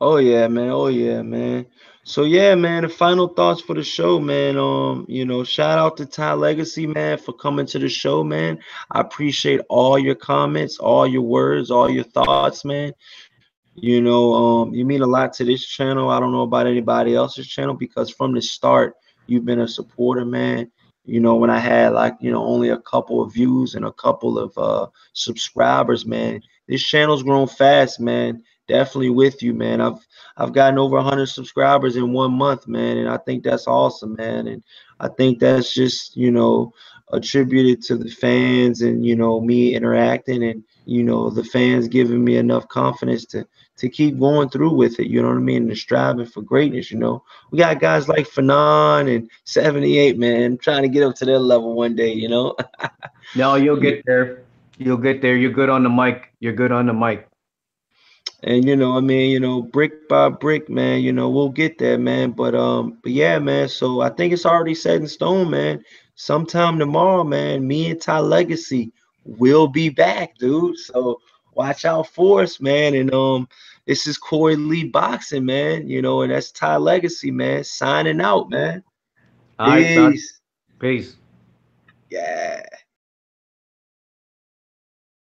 Oh yeah, man. Oh yeah, man. So yeah, man, the final thoughts for the show, man. Shout out to Ty Legacy, man, for coming to the show, man. I appreciate all your comments, all your words, all your thoughts, man. You mean a lot to this channel. I don't know about anybody else's channel because from the start, you've been a supporter, man. When I had like, only a couple of views and a couple of subscribers, man. This channel's grown fast, man. Definitely with you, man. I've gotten over 100 subscribers in 1 month, man, and I think that's awesome, man. And I think that's just, attributed to the fans and, me interacting and, the fans giving me enough confidence to keep going through with it, you know what I mean, and striving for greatness. We got guys like Fanon and 78, man, trying to get up to their level one day. No, you'll get there. You'll get there. You're good on the mic. You're good on the mic. And I mean, brick by brick, man, we'll get there, man. But yeah, man. So I think it's already set in stone, man. Sometime tomorrow, man, me and Ty Legacy will be back, dude. So watch out for us, man. And this is Corey Lee Boxing, man. And that's Ty Legacy, man. Signing out, man. All right, son. Peace. Peace.